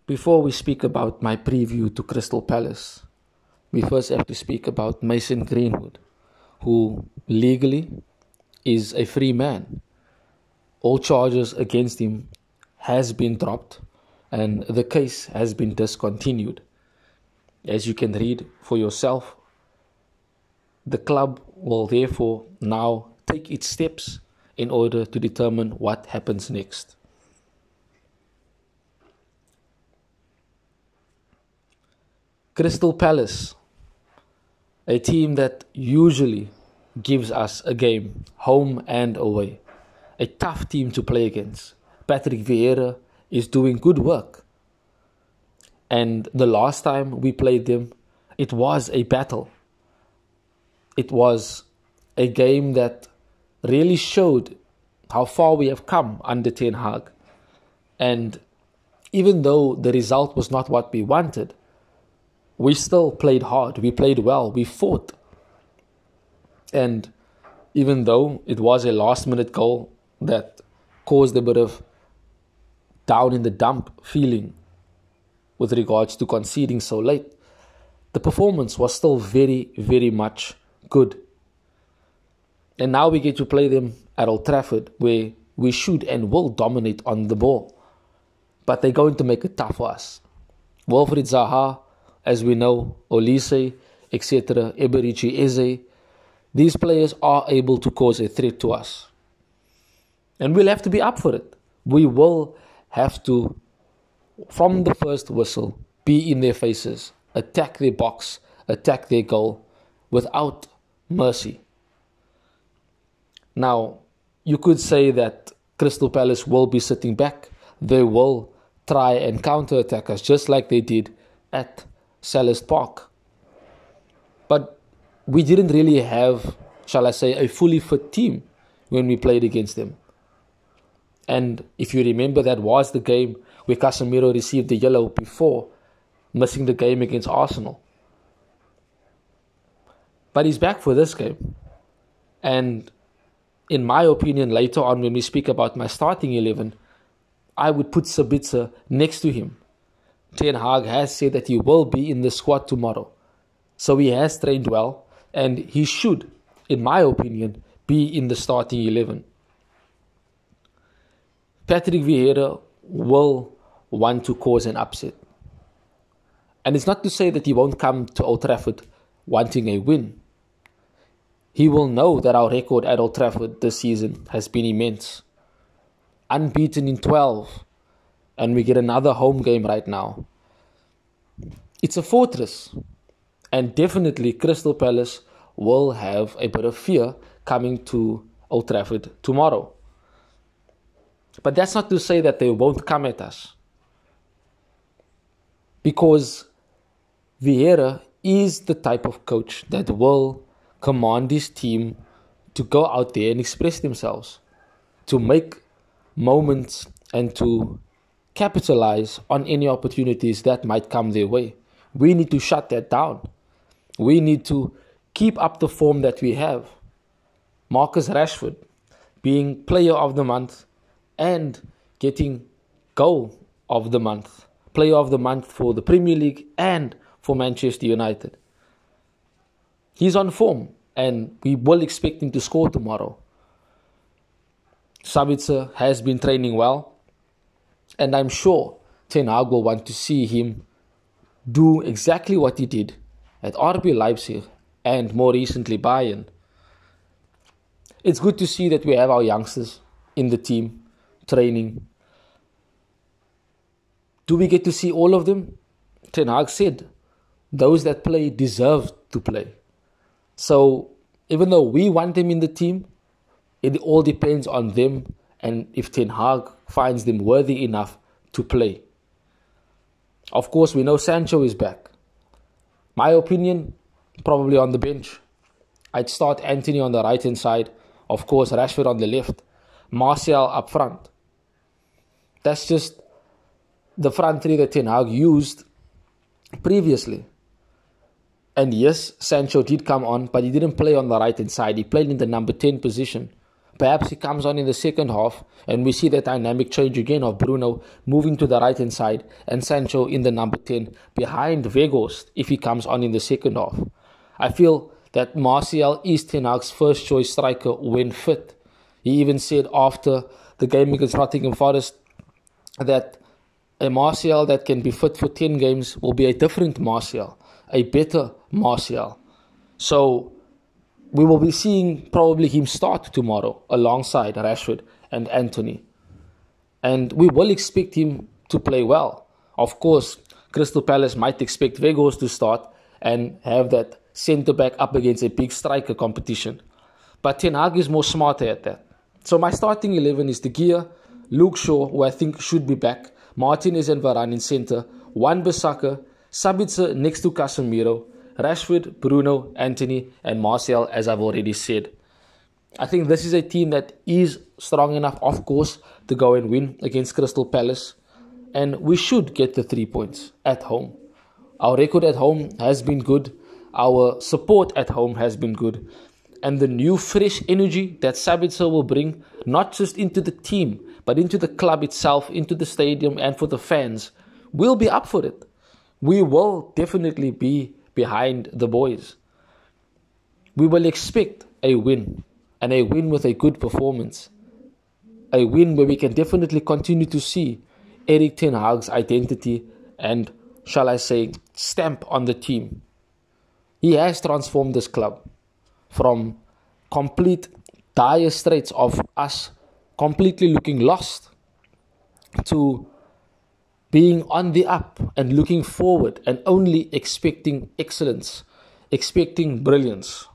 Before we speak about my preview to Crystal Palace, we first have to speak about Mason Greenwood, who legally is a free man. All charges against him has been dropped and the case has been discontinued. As you can read for yourself, the club will therefore now take its steps in order to determine what happens next. Crystal Palace, a team that usually gives us a game, home and away. A tough team to play against. Patrick Vieira is doing good work. And the last time we played them, it was a battle. It was a game that really showed how far we have come under Ten Hag. And even though the result was not what we wanted, we still played hard, we played well, we fought. And even though it was a last-minute goal that caused a bit of down in the dump feeling with regards to conceding so late, the performance was still very, very much good. And now we get to play them at Old Trafford, where we should and will dominate on the ball. But they're going to make it tough for us. Wilfried Zaha, as we know, Olise, etc., Eberici Eze, these players are able to cause a threat to us. And we'll have to be up for it. We will have to, from the first whistle, be in their faces, attack their box, attack their goal, without mercy. Now, you could say that Crystal Palace will be sitting back. They will try and counter-attack us, just like they did at Selhurst Park. But we didn't really have, shall I say, a fully fit team when we played against them. And if you remember, that was the game where Casemiro received the yellow before missing the game against Arsenal. But he's back for this game. And in my opinion, later on when we speak about my starting 11, I would put Sabitzer next to him. Ten Hag has said that he will be in the squad tomorrow. So he has trained well, and he should, in my opinion, be in the starting 11. Patrick Vieira will want to cause an upset. And it's not to say that he won't come to Old Trafford wanting a win. He will know that our record at Old Trafford this season has been immense. Unbeaten in 12. And we get another home game right now. It's a fortress. And definitely Crystal Palace will have a bit of fear coming to Old Trafford tomorrow. But that's not to say that they won't come at us. Because Vieira is the type of coach that will command his team to go out there and express themselves, to make moments and to capitalize on any opportunities that might come their way. We need to shut that down. We need to keep up the form that we have. Marcus Rashford being player of the month and getting goal of the month, player of the month for the Premier League and for Manchester United. He's on form and we will expect him to score tomorrow. Sabitzer has been training well, and I'm sure Ten Hag will want to see him do exactly what he did at RB Leipzig and more recently Bayern. It's good to see that we have our youngsters in the team training. Do we get to see all of them? Ten Hag said those that play deserve to play. So even though we want them in the team, it all depends on them and if Ten Hag finds them worthy enough to play. Of course, we know Sancho is back. My opinion, probably on the bench. I'd start Anthony on the right-hand side. Of course, Rashford on the left. Martial up front. That's just the front three that Ten Hag used previously. And yes, Sancho did come on, but he didn't play on the right-hand side. He played in the number 10 position. Perhaps he comes on in the second half and we see that dynamic change again of Bruno moving to the right-hand side and Sancho in the number 10 behind Weghorst if he comes on in the second half. I feel that Martial is Ten Hag's first choice striker when fit. He even said after the game against Nottingham Forest that a Martial that can be fit for 10 games will be a different Martial, a better Martial. So we will be seeing probably him start tomorrow alongside Rashford and Anthony. And we will expect him to play well. Of course, Crystal Palace might expect Weghorst to start and have that centre-back up against a big striker competition. But Ten Hag is more smarter at that. So my starting 11 is De Gea, Luke Shaw, who I think should be back, Martinez and Varane in centre, Wan-Bissaka, Sabitzer next to Casemiro, Rashford, Bruno, Anthony, and Martial, as I've already said. I think this is a team that is strong enough, of course, to go and win against Crystal Palace. And we should get the 3 points at home. Our record at home has been good. Our support at home has been good. And the new fresh energy that Sabitzer will bring, not just into the team, but into the club itself, into the stadium, and for the fans, we'll be up for it. We will definitely be behind the boys. We will expect a win, and a win with a good performance. A win where we can definitely continue to see Erik ten Hag's identity and, shall I say, stamp on the team. He has transformed this club from complete dire straits of us completely looking lost to being on the up and looking forward and only expecting excellence, expecting brilliance.